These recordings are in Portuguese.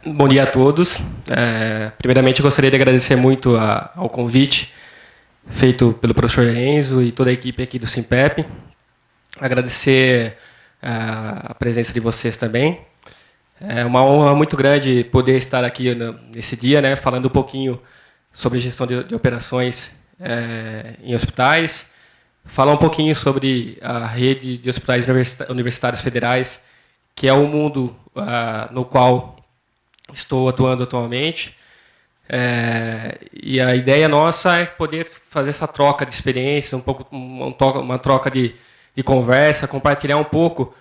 Bom dia a todos. Primeiramente, eu gostaria de agradecer muito ao convite feito pelo professor Enzo e toda a equipe aqui do Simpep. Agradecer a presença de vocês também. É uma honra muito grande poder estar aqui nesse dia, né, falando um pouquinho sobre gestão de operações em hospitais, falar um pouquinho sobre a rede de hospitais universitários federais, que é o mundo no qual estou atuando atualmente. E a ideia nossa é poder fazer essa troca de experiência, uma troca de conversa, compartilhar um pouco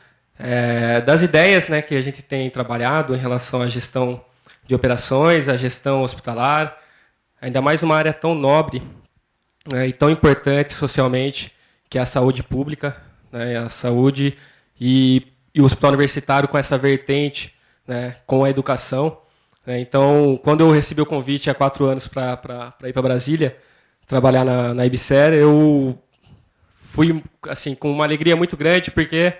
das ideias, né, que a gente tem trabalhado em relação à gestão de operações, à gestão hospitalar, ainda mais numa área tão nobre, né, e tão importante socialmente, que é a saúde pública, né, a saúde e o hospital universitário com essa vertente, né, com a educação. Então, quando eu recebi o convite há 4 anos para ir para Brasília, trabalhar na IBSER, eu fui assim, com uma alegria muito grande, porque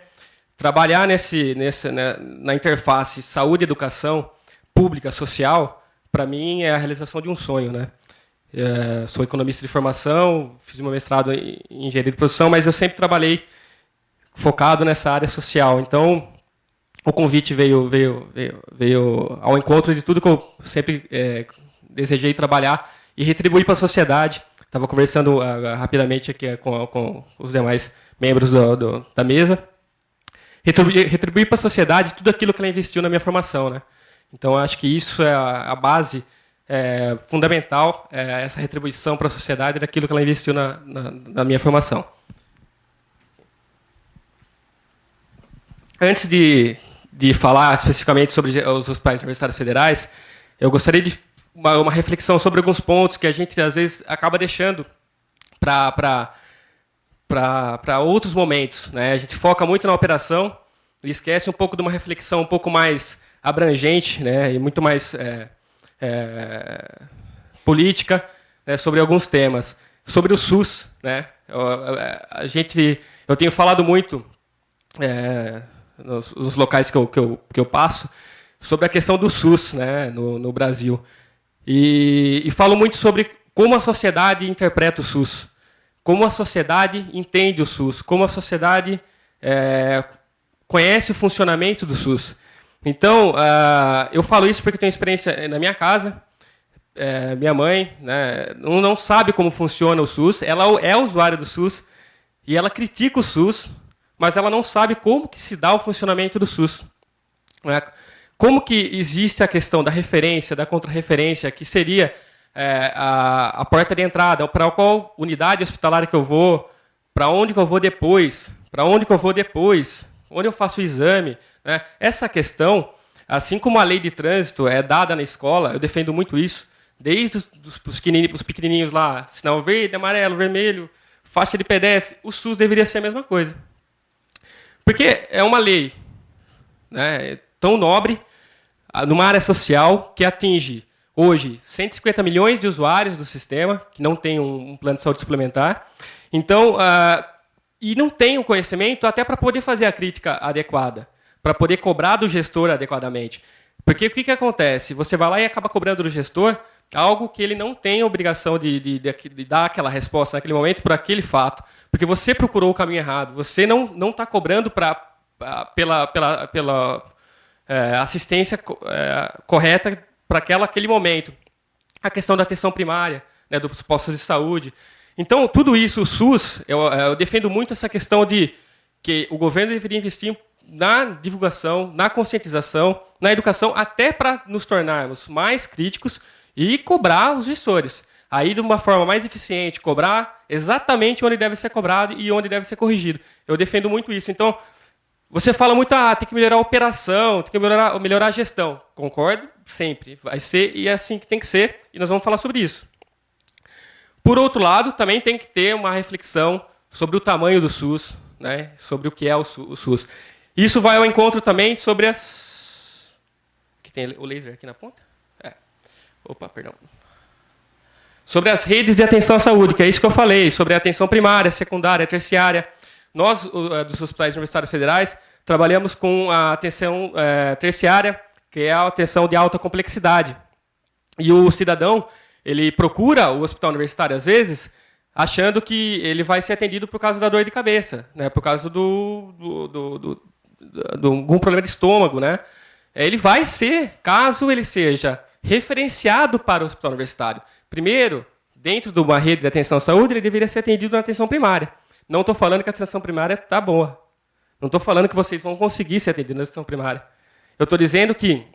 trabalhar na interface saúde e educação pública, social, para mim é a realização de um sonho, né? Sou economista de formação, fiz meu mestrado em engenharia de produção, mas eu sempre trabalhei focado nessa área social. Então, o convite veio ao encontro de tudo que eu sempre desejei trabalhar e retribuir para a sociedade. Estava conversando rapidamente aqui com os demais membros da mesa. Retribuir para a sociedade tudo aquilo que ela investiu na minha formação, né? Então, acho que isso é a base fundamental, essa retribuição para a sociedade daquilo que ela investiu na minha formação. Antes de falar especificamente sobre os hospitais universitários federais, eu gostaria de uma reflexão sobre alguns pontos que a gente, às vezes, acaba deixando para outros momentos, né? A gente foca muito na operação e esquece um pouco de uma reflexão um pouco mais abrangente, né? E muito mais política, né? Sobre alguns temas. Sobre o SUS, né? Eu tenho falado muito nos locais que eu passo, sobre a questão do SUS, né, no Brasil. E falo muito sobre como a sociedade interpreta o SUS, como a sociedade entende o SUS, como a sociedade conhece o funcionamento do SUS. Então, eu falo isso porque eu tenho experiência na minha casa. Minha mãe, né, não sabe como funciona o SUS, ela é usuária do SUS e ela critica o SUS, mas ela não sabe como que se dá o funcionamento do SUS. Como que existe a questão da referência, da contrarreferência, que seria a porta de entrada, para qual unidade hospitalar que eu vou, para onde que eu vou depois, onde eu faço o exame, né? Essa questão, assim como a lei de trânsito é dada na escola, eu defendo muito isso, desde os pequenininhos lá, sinal verde, amarelo, vermelho, faixa de pedestre, o SUS deveria ser a mesma coisa. Porque é uma lei, né, tão nobre, numa área social, que atinge, hoje, 150 milhões de usuários do sistema, que não tem um plano de saúde suplementar. Então, e não tem o conhecimento até para poder fazer a crítica adequada, para poder cobrar do gestor adequadamente. Porque o que acontece? Você vai lá e acaba cobrando do gestor algo que ele não tem a obrigação de dar aquela resposta naquele momento para aquele fato. Porque você procurou o caminho errado. Você não está cobrando pela assistência correta para aquele momento. A questão da atenção primária, né, dos postos de saúde. Então, tudo isso, o SUS, eu defendo muito essa questão de que o governo deveria investir na divulgação, na conscientização, na educação, até para nos tornarmos mais críticos e cobrar os gestores. Aí, de uma forma mais eficiente, cobrar exatamente onde deve ser cobrado e onde deve ser corrigido. Eu defendo muito isso. Então, você fala muito, tem que melhorar a operação, tem que melhorar a gestão. Concordo? Sempre. Vai ser e é assim que tem que ser, e nós vamos falar sobre isso. Por outro lado, também tem que ter uma reflexão sobre o tamanho do SUS, né, sobre o que é o SUS. Isso vai ao encontro também sobre as... Que tem o laser aqui na ponta? Opa, perdão. Sobre as redes de atenção à saúde, que é isso que eu falei, sobre a atenção primária, secundária, terciária. Nós, dos hospitais universitários federais, trabalhamos com a atenção terciária que é a atenção de alta complexidade. E o cidadão, ele procura o hospital universitário, às vezes, achando que ele vai ser atendido por causa da dor de cabeça, né? Por causa de algum problema de estômago, né? Ele vai ser, caso ele seja referenciado para o hospital universitário. Primeiro, dentro de uma rede de atenção à saúde, ele deveria ser atendido na atenção primária. Não estou falando que a atenção primária está boa. Não estou falando que vocês vão conseguir ser atendidos na atenção primária. Eu estou dizendo que,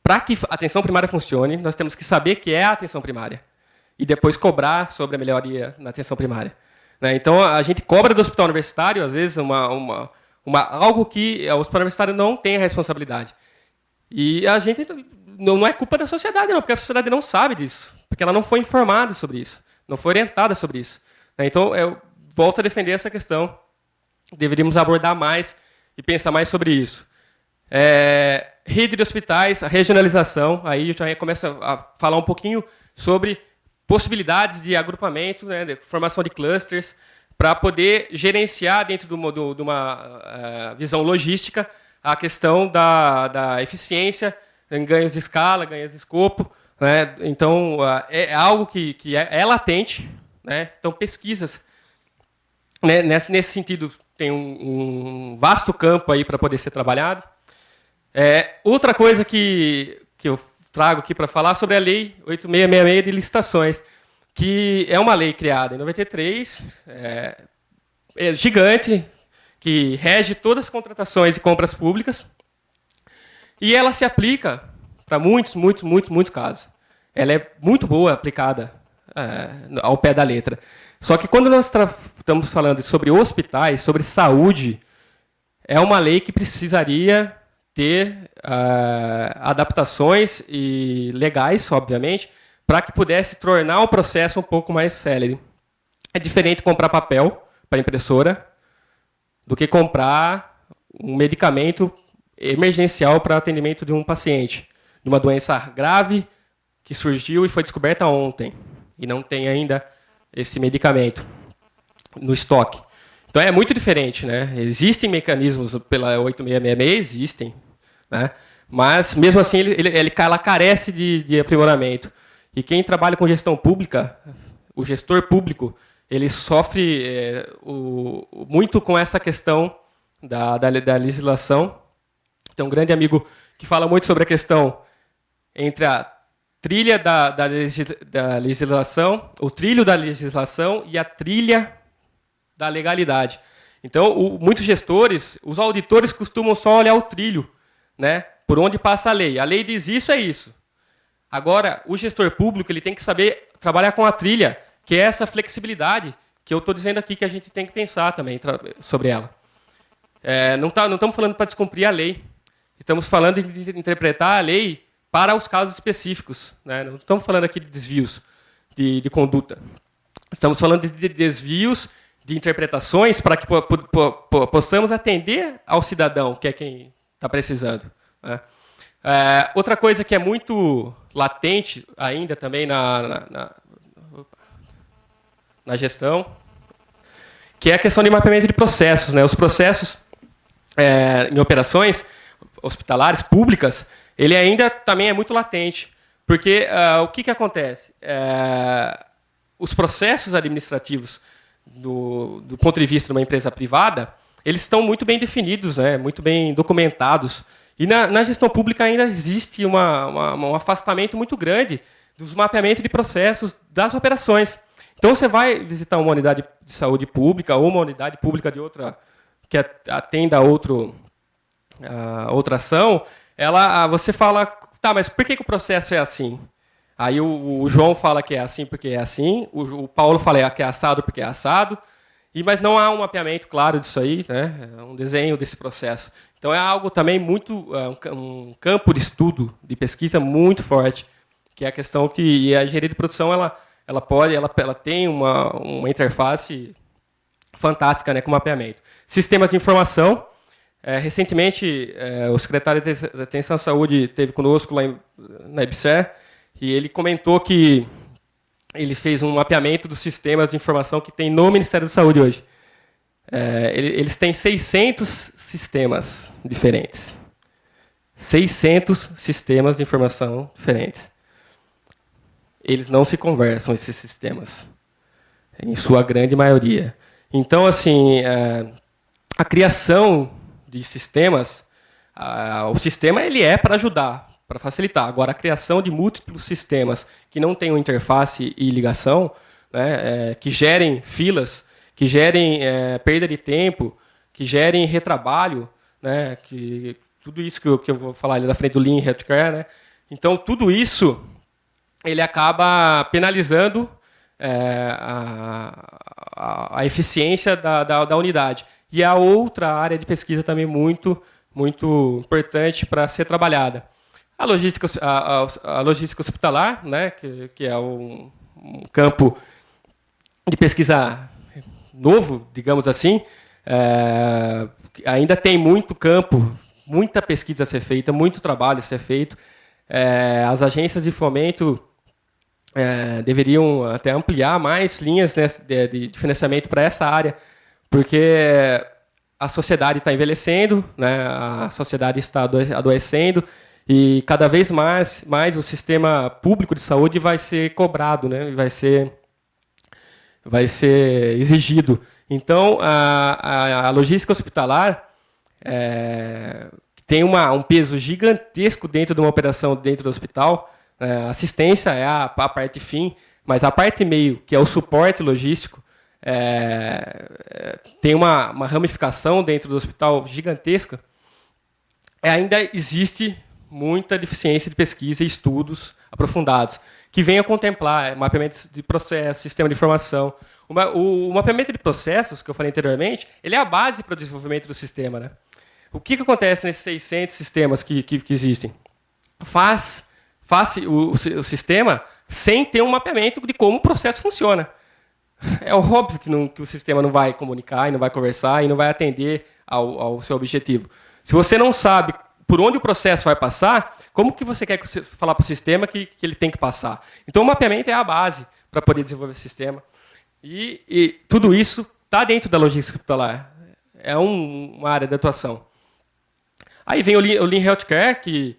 para que a atenção primária funcione, nós temos que saber que é a atenção primária. E depois cobrar sobre a melhoria na atenção primária. Né? Então, a gente cobra do hospital universitário, às vezes, algo que o hospital universitário não tem a responsabilidade. E a gente não é culpa da sociedade, não, porque a sociedade não sabe disso, porque ela não foi informada sobre isso, não foi orientada sobre isso. Então, eu volto a defender essa questão. Deveríamos abordar mais e pensar mais sobre isso. Rede de hospitais, a regionalização, aí eu já começo a falar um pouquinho sobre possibilidades de agrupamento, né, de formação de clusters, para poder gerenciar dentro de uma visão logística a questão da eficiência em ganhos de escala, ganhos de escopo. Né? Então, é algo que é latente. Né? Então, pesquisas, né, nesse sentido, tem um vasto campo aí para poder ser trabalhado. Outra coisa que eu trago aqui para falar sobre a Lei 8666 de licitações, que é uma lei criada em 93, gigante, que rege todas as contratações e compras públicas, e ela se aplica para muitos casos. Ela é muito boa aplicada ao pé da letra. Só que quando nós estamos falando sobre hospitais, sobre saúde, é uma lei que precisaria ter adaptações legais, obviamente, para que pudesse tornar o processo um pouco mais célere. É diferente comprar papel para impressora do que comprar um medicamento emergencial para atendimento de um paciente, de uma doença grave que surgiu e foi descoberta ontem, e não tem ainda esse medicamento no estoque. Então é muito diferente, né? Existem mecanismos pela 8666, existem, né? Mas mesmo assim ela carece de aprimoramento. E quem trabalha com gestão pública, o gestor público, ele sofre muito com essa questão da legislação. Tem um grande amigo que fala muito sobre a questão entre a trilha da legislação, o trilho da legislação e a trilha da legalidade. Então, muitos gestores, os auditores costumam só olhar o trilho, né, por onde passa a lei. A lei diz isso, é isso. Agora, o gestor público ele tem que saber trabalhar com a trilha, que é essa flexibilidade que eu estou dizendo aqui que a gente tem que pensar também sobre ela. Não estamos falando para descumprir a lei. Estamos falando de interpretar a lei para os casos específicos. Né? Não estamos falando aqui de desvios de conduta. Estamos falando de desvios de interpretações para que possamos atender ao cidadão, que é quem está precisando. Né? Outra coisa que é muito latente ainda também na gestão, que é a questão de mapeamento de processos. Né? Os processos em operações hospitalares públicas, ele ainda também é muito latente, porque o que acontece? Os processos administrativos, do ponto de vista de uma empresa privada, eles estão muito bem definidos, né? Muito bem documentados. E na gestão pública ainda existe um afastamento muito grande dos mapeamentos de processos das operações. Então, você vai visitar uma unidade de saúde pública ou uma unidade pública de outra que atenda a outra ação, você fala, tá, mas por que o processo é assim? Aí o João fala que é assim porque é assim, o Paulo fala que é assado porque é assado, mas não há um mapeamento claro disso aí, né? Um desenho desse processo. Então é algo também muito, um campo de estudo, de pesquisa muito forte, que é a questão que a engenharia de produção ela tem uma interface fantástica, né, com mapeamento. Sistemas de informação. Recentemente, o secretário de Atenção à Saúde esteve conosco lá na EBSER, e ele comentou que ele fez um mapeamento dos sistemas de informação que tem no Ministério da Saúde hoje. Eles têm 600 sistemas diferentes. 600 sistemas de informação diferentes. Eles não se conversam, esses sistemas, em sua grande maioria. Então, assim, a criação de sistemas, o sistema ele é para ajudar, para facilitar. Agora, a criação de múltiplos sistemas que não tenham interface e ligação, né, que gerem filas, que gerem perda de tempo, que gerem retrabalho, né, tudo isso que eu vou falar ali na frente do Lean Healthcare, né? Então, tudo isso ele acaba penalizando a eficiência da unidade. E a outra área de pesquisa também muito importante para ser trabalhada. A logística hospitalar, né, que é um campo de pesquisa novo, digamos assim, ainda tem muito campo, muita pesquisa a ser feita, muito trabalho a ser feito. As agências de fomento deveriam até ampliar mais linhas, né, de financiamento para essa área, porque a sociedade está envelhecendo, né, a sociedade está adoecendo, e cada vez mais o sistema público de saúde vai ser cobrado, né, vai ser exigido. Então, a logística hospitalar tem um peso gigantesco dentro de uma operação dentro do hospital. A assistência é a parte fim, mas a parte meio, que é o suporte logístico, tem uma ramificação dentro do hospital gigantesca. Ainda existe muita deficiência de pesquisa e estudos aprofundados, que venham a contemplar mapeamento de processos, sistema de informação. O mapeamento de processos, que eu falei anteriormente, ele é a base para o desenvolvimento do sistema, né? O que acontece nesses 600 sistemas que existem? Faz o sistema sem ter um mapeamento de como o processo funciona. É óbvio que o sistema não vai comunicar, e não vai conversar, e não vai atender ao seu objetivo. Se você não sabe por onde o processo vai passar, como que você quer falar para o sistema que ele tem que passar? Então, o mapeamento é a base para poder desenvolver o sistema. E tudo isso está dentro da logística hospitalar. É uma área de atuação. Aí vem o Lean Healthcare, que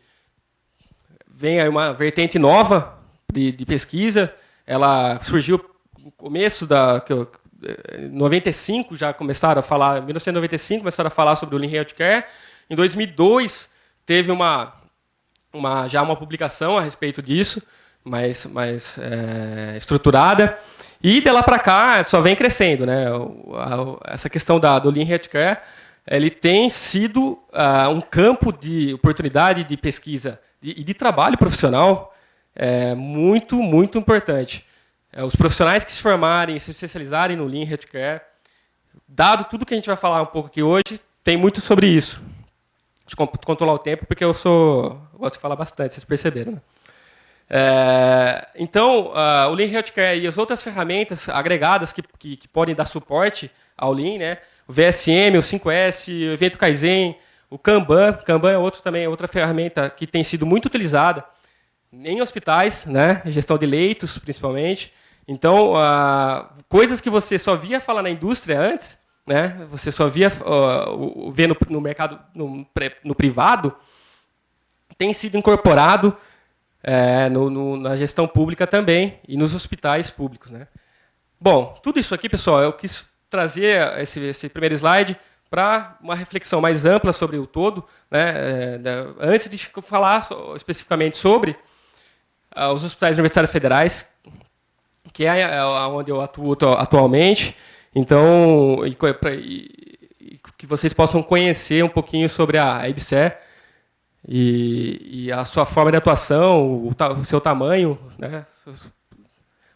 vem aí uma vertente nova de pesquisa. Ela surgiu no começo em 95, já começaram a falar, em 1995 começaram a falar sobre o Lean Healthcare. Em 2002 teve já uma publicação a respeito disso, mais estruturada. E de lá para cá só vem crescendo, né? Essa questão do Lean Healthcare, ele tem sido um campo de oportunidade de pesquisa e de trabalho profissional muito importante. Os profissionais que se formarem, se especializarem no Lean Healthcare, dado tudo que a gente vai falar um pouco aqui hoje, tem muito sobre isso. Deixa eu controlar o tempo, porque eu gosto de falar bastante, vocês perceberam, né? Então, o Lean Healthcare e as outras ferramentas agregadas que podem dar suporte ao Lean, né? O VSM, o 5S, o Evento Kaizen, o Kanban. Kanban é outra ferramenta que tem sido muito utilizada em hospitais, né? Gestão de leitos, principalmente. Então, coisas que você só via falar na indústria antes, né? Você só via ver no mercado, no privado, tem sido incorporado na gestão pública também e nos hospitais públicos, né? Bom, tudo isso aqui, pessoal, eu quis trazer esse primeiro slide para uma reflexão mais ampla sobre o todo, né? Antes de falar especificamente sobre os hospitais universitários federais, que é onde eu atuo atualmente. Então, que vocês possam conhecer um pouquinho sobre a IBSER e a sua forma de atuação, o seu tamanho, né?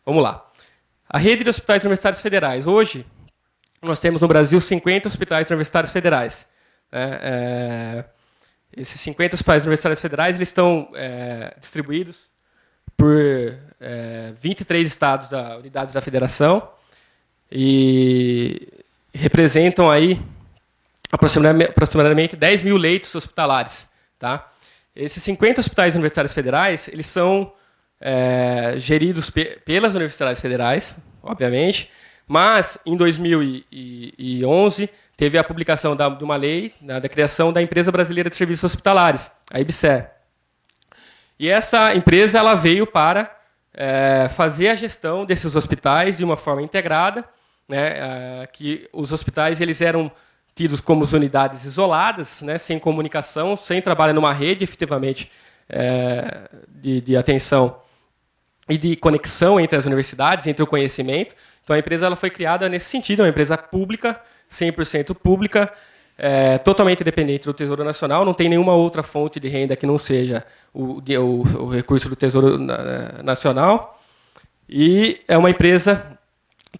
Vamos lá. A rede de hospitais universitários federais. Hoje, nós temos no Brasil 50 hospitais universitários federais. Esses 50 hospitais universitários federais eles estão distribuídos por 23 estados unidades da federação e representam aí aproximadamente 10 mil leitos hospitalares. Tá? Esses 50 hospitais universitários federais eles são geridos pelas universidades federais, obviamente, mas em 2011 teve a publicação de uma lei, da criação da Empresa Brasileira de Serviços Hospitalares, a IBSER. E essa empresa ela veio para fazer a gestão desses hospitais de uma forma integrada, né, que os hospitais eles eram tidos como unidades isoladas, né, sem comunicação, sem trabalho numa rede, efetivamente, de atenção e de conexão entre as universidades, entre o conhecimento. Então, a empresa ela foi criada nesse sentido, uma empresa pública, 100% pública, totalmente dependente do Tesouro Nacional, não tem nenhuma outra fonte de renda que não seja o recurso do Tesouro Nacional, e é uma empresa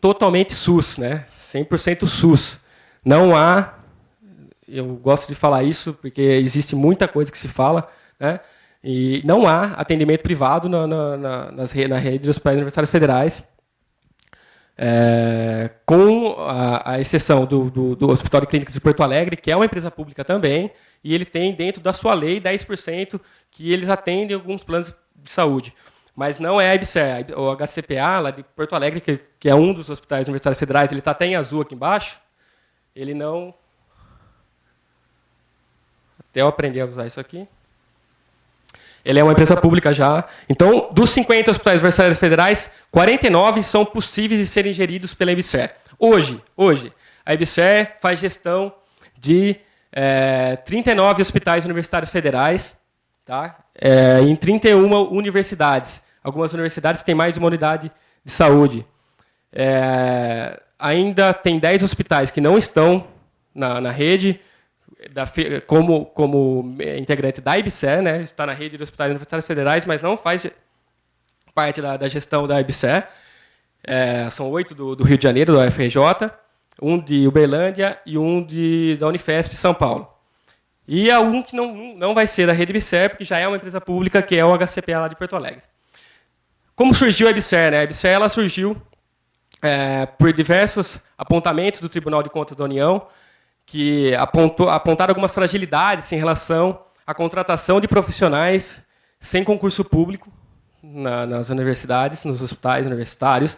totalmente SUS, né? 100% SUS. Não há, eu gosto de falar isso porque existe muita coisa que se fala, né? E não há atendimento privado na rede dos hospitais universitários federais, com a exceção do Hospital de Clínicas de Porto Alegre, que é uma empresa pública também, e ele tem dentro da sua lei 10% que eles atendem alguns planos de saúde. Mas não é a IBSER, o HCPA, lá de Porto Alegre, que é um dos hospitais universitários federais, ele está até em azul aqui embaixo, ele não... Até eu aprender a usar isso aqui. Ele é uma empresa pública já. Então, dos 50 hospitais universitários federais, 49 são possíveis de serem geridos pela IBSER. Hoje, a IBSER faz gestão de 39 hospitais universitários federais, tá? Em 31 universidades. Algumas universidades têm mais de uma unidade de saúde. Ainda tem 10 hospitais que não estão na rede, como integrante da IBSER, né? Está na rede de hospitais universitários federais, mas não faz parte da gestão da IBSER. São 8 do Rio de Janeiro, da UFRJ, um de Uberlândia e um da Unifesp São Paulo. E há um que não vai ser da rede IBSER, porque já é uma empresa pública, que é o HCPA lá de Porto Alegre. Como surgiu a IBSER, né? A IBSER ela surgiu por diversos apontamentos do Tribunal de Contas da União, que apontaram algumas fragilidades em relação à contratação de profissionais sem concurso público nas universidades, nos hospitais universitários.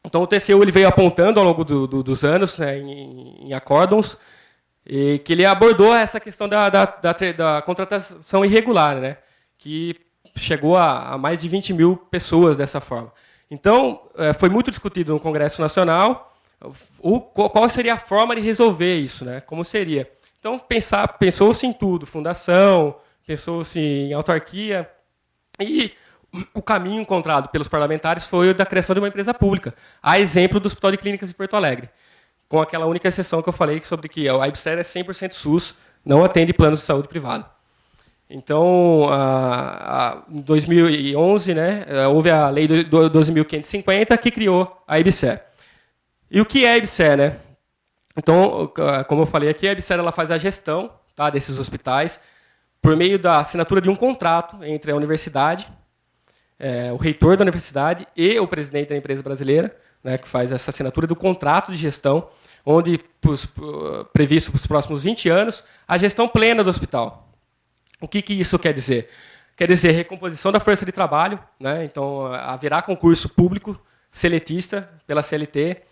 Então, o TCU ele veio apontando ao longo dos anos, né, em acórdãos, e que ele abordou essa questão da contratação irregular, né, que chegou a mais de 20 mil pessoas dessa forma. Então, foi muito discutido no Congresso Nacional qual seria a forma de resolver isso, né? Como seria. Então, pensou-se em tudo, fundação, pensou-se em autarquia, e o caminho encontrado pelos parlamentares foi o da criação de uma empresa pública, a exemplo do Hospital de Clínicas de Porto Alegre, com aquela única exceção que eu falei sobre que a IBSER é 100% SUS, não atende planos de saúde privado. Então, em 2011, né, houve a Lei 12.550, que criou a IBSER. E o que é a IBSER, né? Então, como eu falei aqui, a IBSER ela faz a gestão, tá, desses hospitais por meio da assinatura de um contrato entre a universidade, o reitor da universidade e o presidente da empresa brasileira, né, que faz essa assinatura do contrato de gestão, onde previsto para os próximos 20 anos a gestão plena do hospital. O que isso quer dizer? Quer dizer recomposição da força de trabalho, né? Então haverá concurso público seletista pela CLT,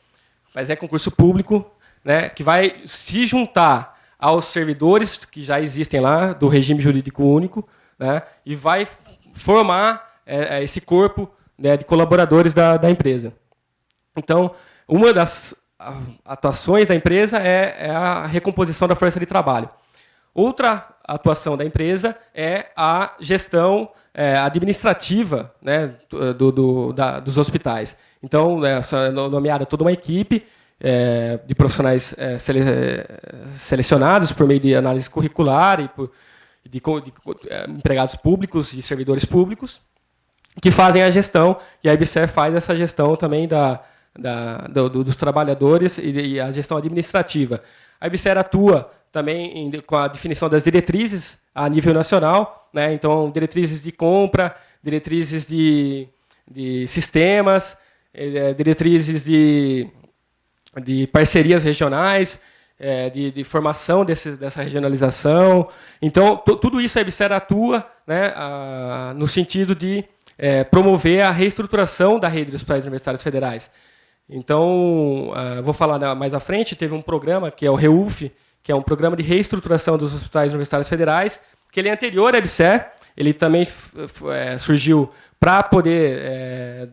mas é concurso público, né, que vai se juntar aos servidores que já existem lá do regime jurídico único, né, e vai formar esse corpo, né, de colaboradores da empresa. Então, uma das atuações da empresa é a recomposição da força de trabalho. Outra atuação da empresa é a gestão administrativa, né, dos hospitais. Então, é nomeada toda uma equipe de profissionais selecionados por meio de análise curricular e de empregados públicos e servidores públicos, que fazem a gestão, e a IBSER faz essa gestão também dos trabalhadores e a gestão administrativa. A IBSER atua também com a definição das diretrizes a nível nacional, né? Então, diretrizes de compra, diretrizes de sistemas, diretrizes de parcerias regionais, de formação dessa regionalização. Então, tudo isso a IBSER atua, né, no sentido de promover a reestruturação da rede dos hospitais universitários federais. Então, vou falar mais à frente, teve um programa que é o REUF, que é um programa de reestruturação dos hospitais universitários federais, que ele é anterior à EBSER, ele também surgiu para poder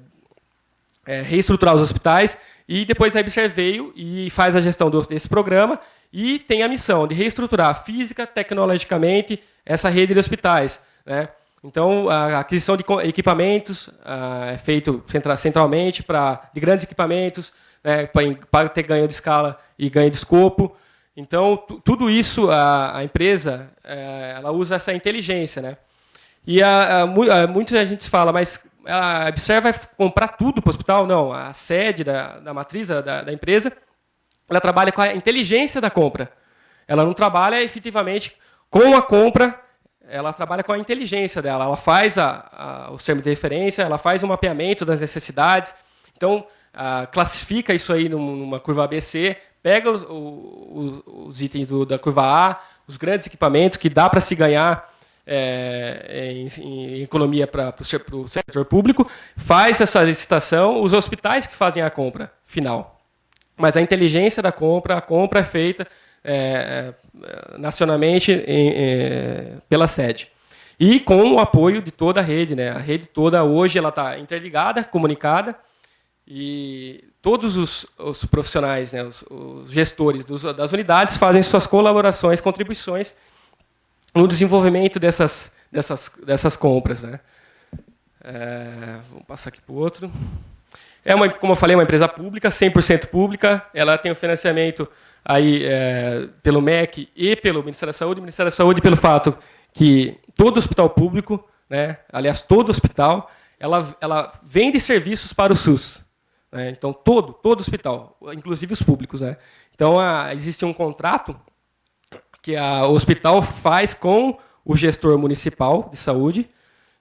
reestruturar os hospitais, e depois a EBSER veio e faz a gestão desse programa, e tem a missão de reestruturar física, tecnologicamente, essa rede de hospitais, né? Então, a aquisição de equipamentos é feito centralmente de grandes equipamentos, né, para ter ganho de escala e ganho de escopo. Então, tudo isso, a empresa ela usa essa inteligência, né? E muita gente fala, mas a EBSER vai comprar tudo para o hospital? Não, a sede da matriz da empresa, ela trabalha com a inteligência da compra. Ela não trabalha efetivamente com a compra, ela trabalha com a inteligência dela. Ela faz os termos de referência, ela faz o mapeamento das necessidades. Então, classifica isso aí numa curva ABC, pega os itens da curva A, os grandes equipamentos que dá para se ganhar em economia para o setor público, faz essa licitação, os hospitais que fazem a compra final. Mas a inteligência da compra, a compra é feita nacionalmente pela sede. E com o apoio de toda a rede, né? A rede toda hoje ela está interligada, comunicada, e todos os profissionais, né, os gestores das unidades fazem suas colaborações, contribuições no desenvolvimento dessas compras, né? Vamos passar aqui para o outro. Como eu falei, uma empresa pública, 100% pública. Ela tem o financiamento aí, pelo MEC e pelo Ministério da Saúde. O Ministério da Saúde, pelo fato que todo hospital público, né, aliás, todo hospital, ela vende serviços para o SUS. Né? Então, todo hospital, inclusive os públicos. Né? Então, existe um contrato que o hospital faz com o gestor municipal de saúde,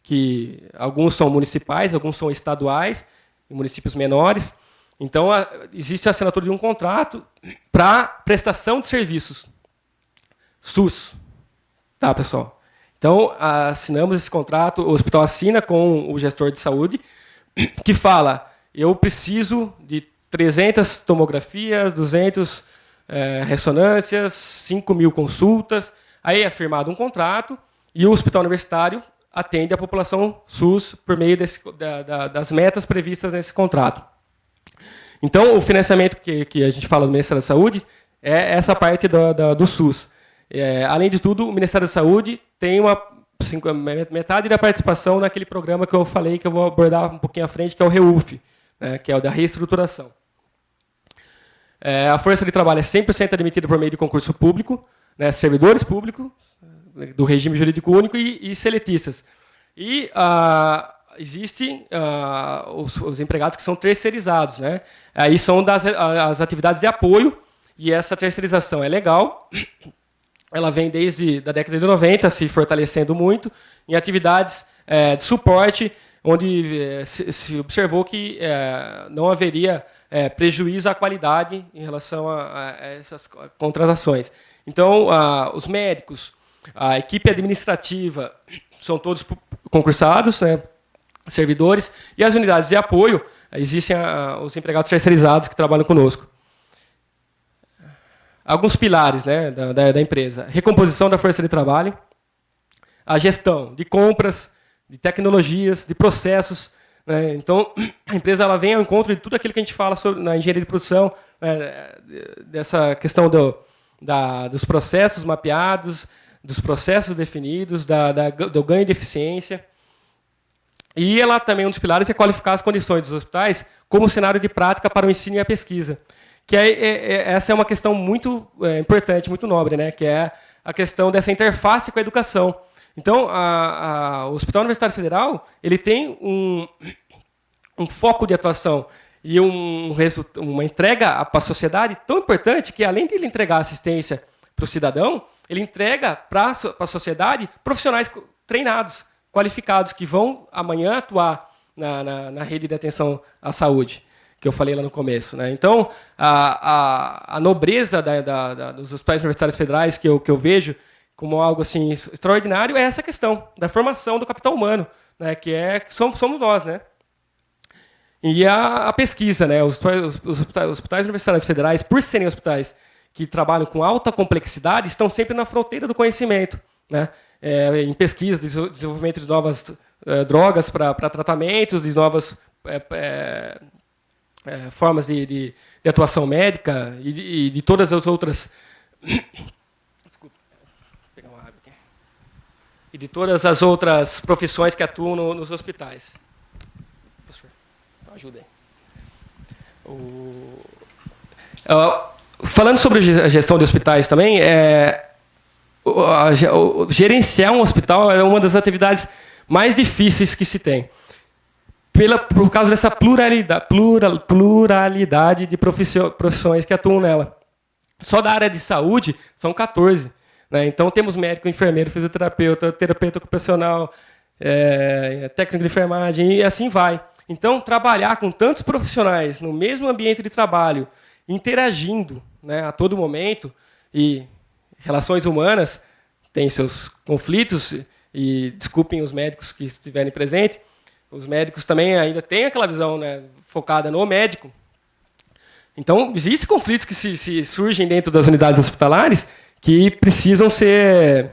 que alguns são municipais, alguns são estaduais, em municípios menores. Então, existe a assinatura de um contrato para prestação de serviços SUS. Tá, pessoal? Então, assinamos esse contrato, o hospital assina com o gestor de saúde, que fala, eu preciso de 300 tomografias, 200 ressonâncias, 5.000 consultas. Aí é firmado um contrato e o hospital universitário atende a população SUS por meio das metas previstas nesse contrato. Então, o financiamento que a gente fala do Ministério da Saúde é essa parte do SUS. Além de tudo, o Ministério da Saúde tem metade da participação naquele programa que eu falei, que eu vou abordar um pouquinho à frente, que é o REUF, né, que é o da reestruturação. A força de trabalho é 100% admitida por meio de concurso público, né, servidores públicos, do regime jurídico único e seletistas. E existem os empregados que são terceirizados. Né? Aí são as atividades de apoio, e essa terceirização é legal. Ela vem desde a década de 90, se fortalecendo muito, em atividades de suporte, onde se observou que não haveria prejuízo à qualidade em relação a essas contratações. Então, os médicos, a equipe administrativa, são todos concursados, né, servidores, e as unidades de apoio, existem os empregados terceirizados que trabalham conosco. Alguns pilares, né, da empresa. Recomposição da força de trabalho, a gestão de compras, de tecnologias, de processos. Né? Então, a empresa ela vem ao encontro de tudo aquilo que a gente fala na engenharia de produção, dessa questão dos processos mapeados, dos processos definidos, do ganho de eficiência. E ela também, um dos pilares é qualificar as condições dos hospitais como cenário de prática para o ensino e a pesquisa. Que essa é uma questão muito importante, muito nobre, né? Que é a questão dessa interface com a educação. Então, o Hospital Universitário Federal ele tem um foco de atuação e uma entrega para a sociedade tão importante que, além de ele entregar assistência para o cidadão, ele entrega para a sociedade profissionais treinados, qualificados, que vão amanhã atuar na rede de atenção à saúde, que eu falei lá no começo. Né? Então, a nobreza dos hospitais universitários federais que eu vejo como algo assim extraordinário é essa questão da formação do capital humano, né? Que somos nós. Né? E a pesquisa, né? Os hospitais universitários federais, por serem hospitais que trabalham com alta complexidade, estão sempre na fronteira do conhecimento, né? Em pesquisa, desenvolvimento de novas drogas para tratamentos, de novas formas de atuação médica e de todas as outras... Desculpa, vou pegar uma água aqui. E de todas as outras profissões que atuam nos hospitais. Professor, ajuda aí. Falando sobre a gestão de hospitais também, gerenciar um hospital é uma das atividades mais difíceis que se tem. Por causa dessa pluralidade de profissões que atuam nela. Só da área de saúde são 14. Né? Então, temos médico, enfermeiro, fisioterapeuta, terapeuta ocupacional, técnico de enfermagem, e assim vai. Então, trabalhar com tantos profissionais no mesmo ambiente de trabalho, interagindo, né, a todo momento, e relações humanas têm seus conflitos, e desculpem os médicos que estiverem presentes, os médicos também ainda têm aquela visão, né, focada no médico. Então, existem conflitos que se surgem dentro das unidades hospitalares que precisam ser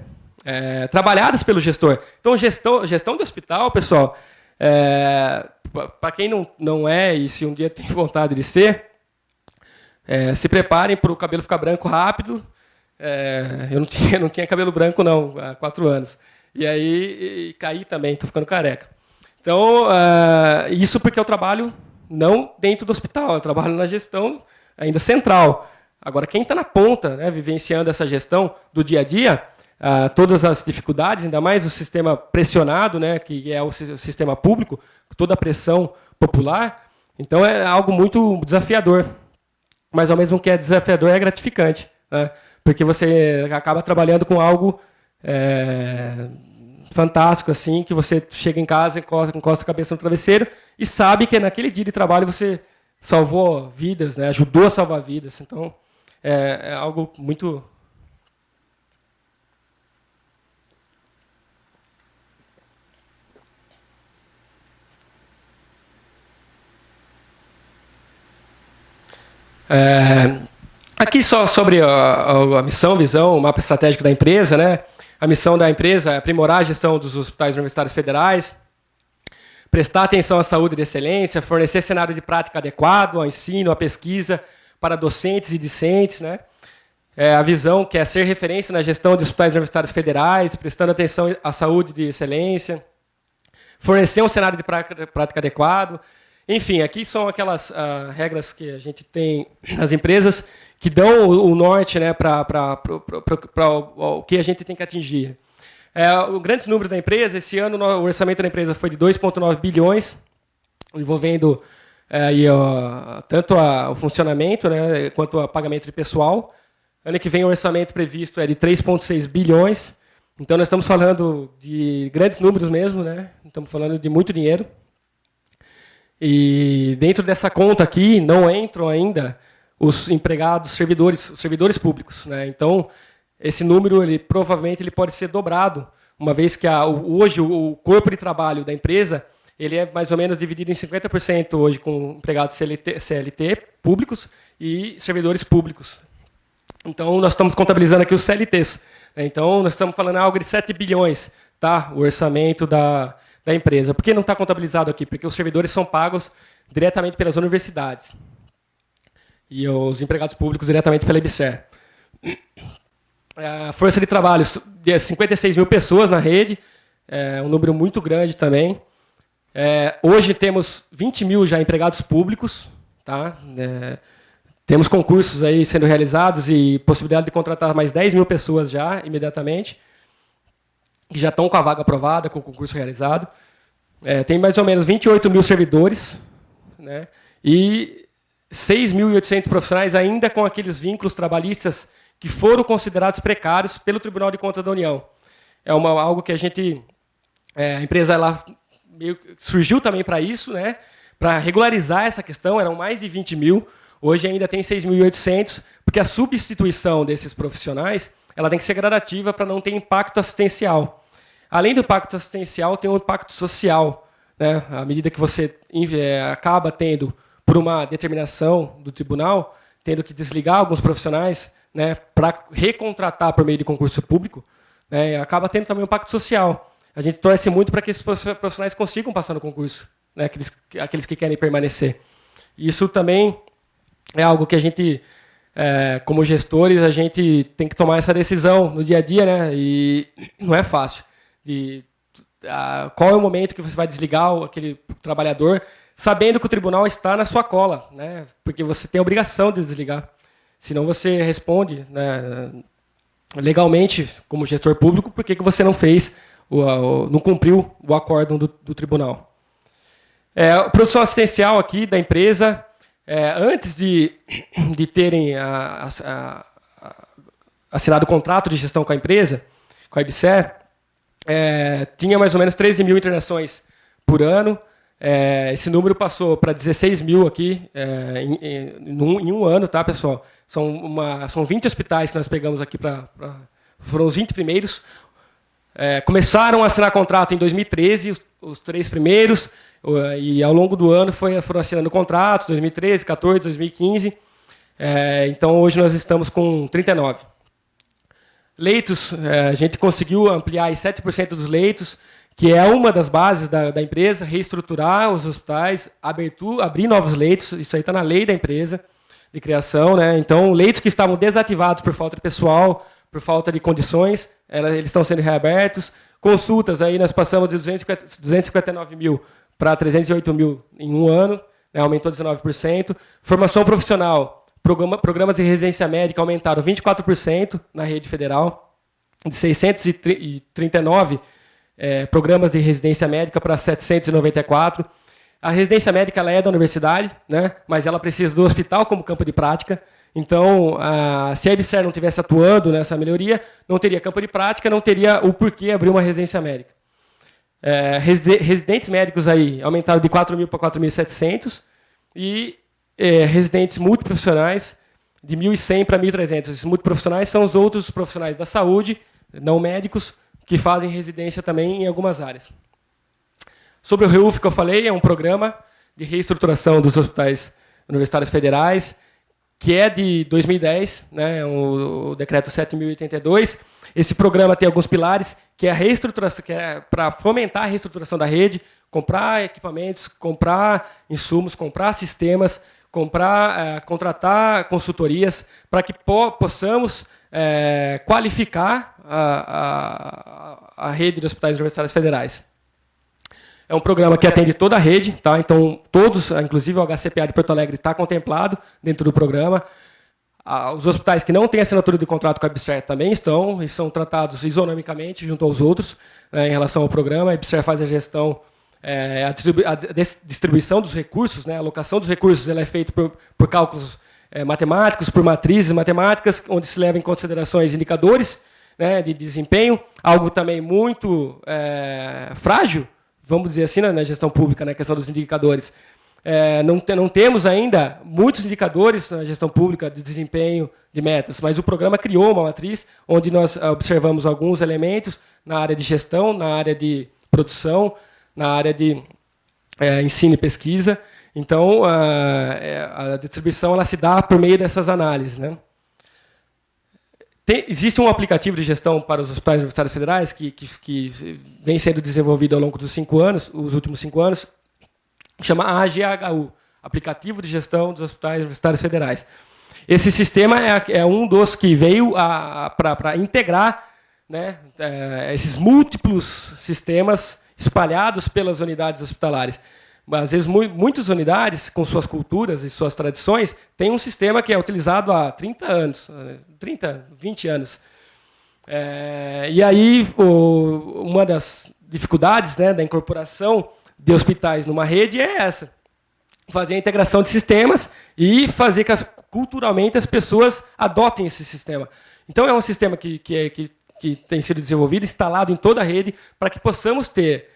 trabalhadas pelo gestor. Então, gestão de hospital, pessoal, para quem não é, e se um dia tem vontade de ser, se preparem para o cabelo ficar branco rápido. Eu não tinha cabelo branco, não, há 4 anos. E aí caí também, estou ficando careca. Então, isso porque eu trabalho não dentro do hospital, eu trabalho na gestão ainda central. Agora, quem está na ponta, né, vivenciando essa gestão do dia a dia, todas as dificuldades, ainda mais o sistema pressionado, né, que é o sistema público, toda a pressão popular, então é algo muito desafiador. Mas, ao mesmo que é desafiador, é gratificante, né, porque você acaba trabalhando com algo fantástico, assim, que você chega em casa, encosta a cabeça no travesseiro e sabe que naquele dia de trabalho você salvou vidas, né, ajudou a salvar vidas. Então, é algo muito... Aqui só sobre a missão, visão, o mapa estratégico da empresa, né? A missão da empresa é aprimorar a gestão dos hospitais universitários federais, prestar atenção à saúde de excelência, fornecer cenário de prática adequado ao ensino, à pesquisa para docentes e discentes, né? A visão que é ser referência na gestão de hospitais universitários federais, prestando atenção à saúde de excelência, fornecer um cenário de prática adequado. Enfim, aqui são aquelas regras que a gente tem nas empresas que dão o norte, né, para o que a gente tem que atingir. O grande número da empresa, esse ano o orçamento da empresa foi de 2,9 bilhões, envolvendo tanto o funcionamento, né, quanto o pagamento de pessoal. Ano que vem o orçamento previsto é de 3,6 bilhões. Então, nós estamos falando de grandes números mesmo, né? Estamos falando de muito dinheiro. E dentro dessa conta aqui não entram ainda os empregados, os servidores públicos, né? Então, esse número provavelmente pode ser dobrado, uma vez que hoje o corpo de trabalho da empresa ele é mais ou menos dividido em 50% hoje com empregados CLT públicos e servidores públicos. Então, nós estamos contabilizando aqui os CLTs. Né? Então, nós estamos falando algo de 7 bilhões, tá? O orçamento da empresa. Por que não está contabilizado aqui? Porque os servidores são pagos diretamente pelas universidades. E os empregados públicos diretamente pela EBSER. A força de trabalho de 56 mil pessoas na rede, um número muito grande também. Hoje temos 20 mil já empregados públicos. Tá? Temos concursos aí sendo realizados e possibilidade de contratar mais 10 mil pessoas já, imediatamente, que já estão com a vaga aprovada, com o concurso realizado. Tem mais ou menos 28 mil servidores, né? E 6.800 profissionais ainda com aqueles vínculos trabalhistas que foram considerados precários pelo Tribunal de Contas da União. Algo que a empresa surgiu também para isso, né? Para regularizar essa questão, eram mais de 20 mil, hoje ainda tem 6.800, porque a substituição desses profissionais ela tem que ser gradativa para não ter impacto assistencial. Além do impacto assistencial, tem um impacto social, né, à medida que você acaba tendo, por uma determinação do tribunal, tendo que desligar alguns profissionais, né, para recontratar por meio de concurso público, né, acaba tendo também um impacto social. A gente torce muito para que esses profissionais consigam passar no concurso, né, aqueles que querem permanecer. Isso também é algo que a gente, como gestores, a gente tem que tomar essa decisão no dia a dia, né, e não é fácil. Qual é o momento que você vai desligar aquele trabalhador, sabendo que o tribunal está na sua cola, né, porque você tem a obrigação de desligar. Senão você responde, né, legalmente, como gestor público, por que você não fez, não cumpriu o acórdão do tribunal. A produção assistencial aqui da empresa, antes de terem assinado o contrato de gestão com a empresa, com a IBSER, tinha mais ou menos 13 mil internações por ano. Esse número passou para 16 mil aqui em um ano, tá, pessoal? São 20 hospitais que nós pegamos aqui, foram os 20 primeiros. Começaram a assinar contrato em 2013, os 3 primeiros, e ao longo do ano foram assinando contratos, 2013, 14, 2015. Então, hoje nós estamos com 39. Leitos, a gente conseguiu ampliar em 7% dos leitos, que é uma das bases da empresa, reestruturar os hospitais, abrir novos leitos, isso aí está na lei da empresa de criação, né? Então, leitos que estavam desativados por falta de pessoal, por falta de condições, eles estão sendo reabertos. Consultas, aí nós passamos de 259 mil para 308 mil em um ano, né? Aumentou 19%. Formação profissional, programas de residência médica aumentaram 24% na rede federal, de 639 programas de residência médica para 794. A residência médica ela é da universidade, né, mas ela precisa do hospital como campo de prática. Então, se a IBSER não estivesse atuando nessa melhoria, não teria campo de prática, não teria o porquê abrir uma residência médica. Residentes médicos aí aumentaram de 4 mil para 4.700 e residentes multiprofissionais de 1.100 para 1.300. Esses multiprofissionais são os outros profissionais da saúde, não médicos, que fazem residência também em algumas áreas. Sobre o REUF que eu falei, é um programa de reestruturação dos hospitais universitários federais, que é de 2010, né, o decreto 7.082. Esse programa tem alguns pilares, que é a reestruturação, que é para fomentar a reestruturação da rede, comprar equipamentos, comprar insumos, comprar sistemas, contratar consultorias, para que possamos qualificar a rede de hospitais universitários federais. É um programa que atende toda a rede, tá? Então, todos, inclusive o HCPA de Porto Alegre está contemplado dentro do programa. Os hospitais que não têm assinatura de contrato com a IBSER também estão, e são tratados isonomicamente junto aos outros, em relação ao programa. A IBSER faz a gestão, a distribuição dos recursos, né? A alocação dos recursos ela é feita por cálculos matemáticos, por matrizes matemáticas, onde se leva em considerações indicadores, né, de desempenho, algo também muito frágil, vamos dizer assim, na gestão pública, na questão dos indicadores. Não temos ainda muitos indicadores na gestão pública de desempenho de metas, mas o programa criou uma matriz onde nós observamos alguns elementos na área de gestão, na área de produção, na área de ensino e pesquisa. Então, a distribuição ela se dá por meio dessas análises, né? Existe um aplicativo de gestão para os hospitais universitários federais que vem sendo desenvolvido ao longo dos os últimos 5 anos, que chama AGHU, Aplicativo de Gestão dos Hospitais Universitários Federais. Esse sistema é um dos que veio para integrar, né, esses múltiplos sistemas espalhados pelas unidades hospitalares. Às vezes, muitas unidades, com suas culturas e suas tradições, têm um sistema que é utilizado há 30 anos, 20 anos. E aí, uma das dificuldades, né, da incorporação de hospitais numa rede é essa. Fazer a integração de sistemas e fazer que culturalmente as pessoas adotem esse sistema. Então, é um sistema que tem sido desenvolvido, instalado em toda a rede, para que possamos ter,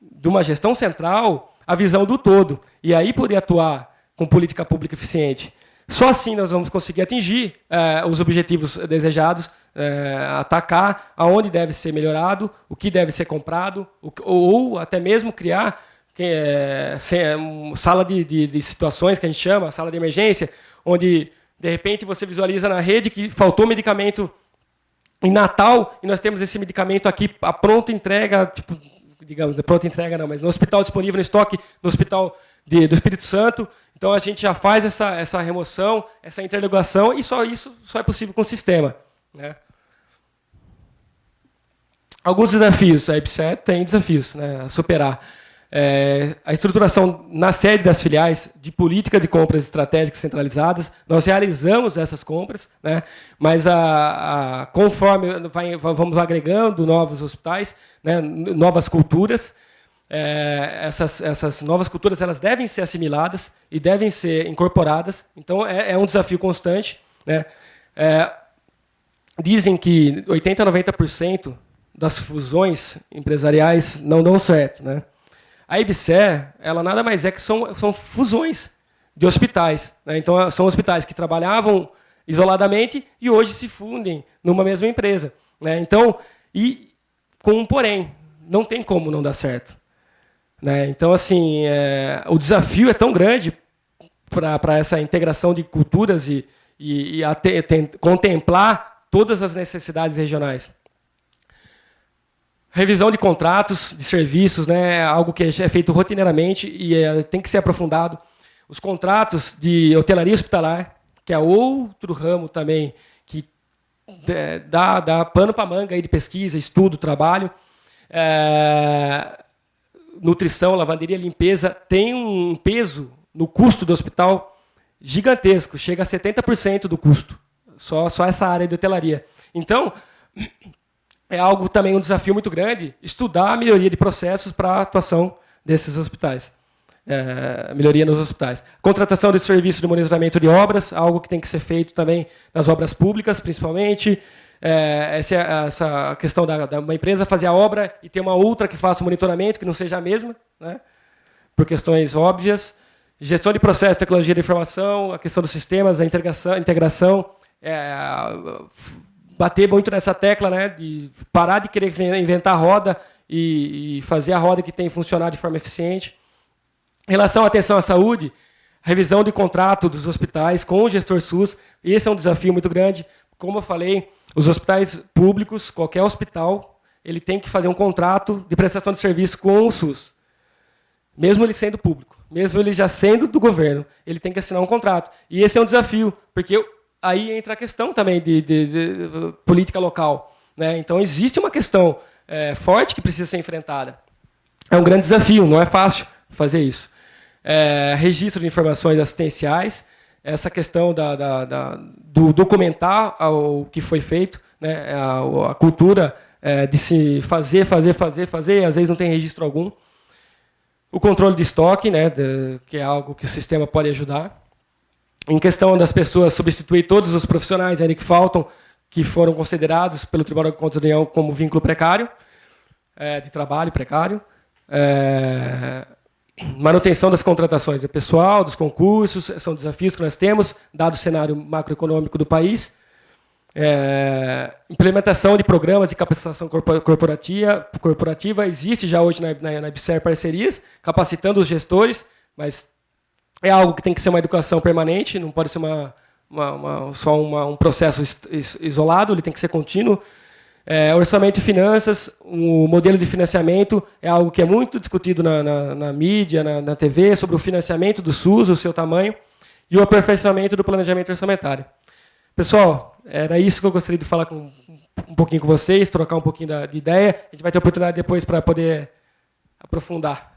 de uma gestão central, a visão do todo, e aí poder atuar com política pública eficiente. Só assim nós vamos conseguir atingir os objetivos desejados, atacar aonde deve ser melhorado, o que deve ser comprado, ou até mesmo criar sala de situações, que a gente chama, sala de emergência, onde, de repente, você visualiza na rede que faltou medicamento em Natal, e nós temos esse medicamento aqui, a pronta entrega, tipo, digamos, pronta entrega não, mas no hospital disponível no estoque, no hospital do Espírito Santo. Então, a gente já faz essa remoção, essa interligação, e só isso só é possível com o sistema, né? Alguns desafios, a IBSE tem desafios, né, a superar. A estruturação na sede das filiais de política de compras estratégicas centralizadas, nós realizamos essas compras, né, mas conforme vamos agregando novos hospitais, né, novas culturas, essas novas culturas elas devem ser assimiladas e devem ser incorporadas. Então, é um desafio constante, né. Dizem que 80% a 90% das fusões empresariais não dão certo, né? A IBSE, ela nada mais é que são fusões de hospitais, né? Então, são hospitais que trabalhavam isoladamente e hoje se fundem numa mesma empresa, né? Então, e com um porém, não tem como não dar certo, né? Então, assim, o desafio é tão grande para essa integração de culturas e contemplar todas as necessidades regionais. Revisão de contratos, de serviços, né, é algo que é feito rotineiramente e tem que ser aprofundado. Os contratos de hotelaria hospitalar, que é outro ramo também que dá pano para manga aí de pesquisa, estudo, trabalho. Nutrição, lavanderia, limpeza, tem um peso no custo do hospital gigantesco, chega a 70% do custo, só essa área de hotelaria. Então, é algo também um desafio muito grande, estudar a melhoria de processos para a atuação desses hospitais. Melhoria nos hospitais. Contratação de serviço de monitoramento de obras, algo que tem que ser feito também nas obras públicas, principalmente. Essa questão da uma empresa fazer a obra e ter uma outra que faça o monitoramento, que não seja a mesma, né, por questões óbvias. Gestão de processos, tecnologia de informação, a questão dos sistemas, a integração, bater muito nessa tecla, né, de parar de querer inventar a roda e fazer a roda que tem que funcionar de forma eficiente. Em relação à atenção à saúde, revisão de contrato dos hospitais com o gestor SUS, esse é um desafio muito grande. Como eu falei, os hospitais públicos, qualquer hospital, ele tem que fazer um contrato de prestação de serviço com o SUS. Mesmo ele sendo público, mesmo ele já sendo do governo, ele tem que assinar um contrato. E esse é um desafio, porque aí entra a questão também de política local, né? Então, existe uma questão forte que precisa ser enfrentada. É um grande desafio, não é fácil fazer isso. Registro de informações assistenciais, essa questão do documentar o que foi feito, né? A cultura de se fazer, e às vezes não tem registro algum. O controle de estoque, né? Que é algo que o sistema pode ajudar. Em questão das pessoas substituir todos os profissionais ainda que faltam, que foram considerados pelo Tribunal de Contas da União como vínculo precário, de trabalho precário. Manutenção das contratações do pessoal, dos concursos, são desafios que nós temos, dado o cenário macroeconômico do país. Implementação de programas de capacitação corporativa, existe já hoje na IBSE parcerias, capacitando os gestores, mas é algo que tem que ser uma educação permanente, não pode ser só um processo isolado, ele tem que ser contínuo. Orçamento e finanças, o modelo de financiamento é algo que é muito discutido na mídia, na TV, sobre o financiamento do SUS, o seu tamanho, e o aperfeiçoamento do planejamento orçamentário. Pessoal, era isso que eu gostaria de falar um pouquinho com vocês, trocar um pouquinho de ideia. A gente vai ter oportunidade depois para poder aprofundar.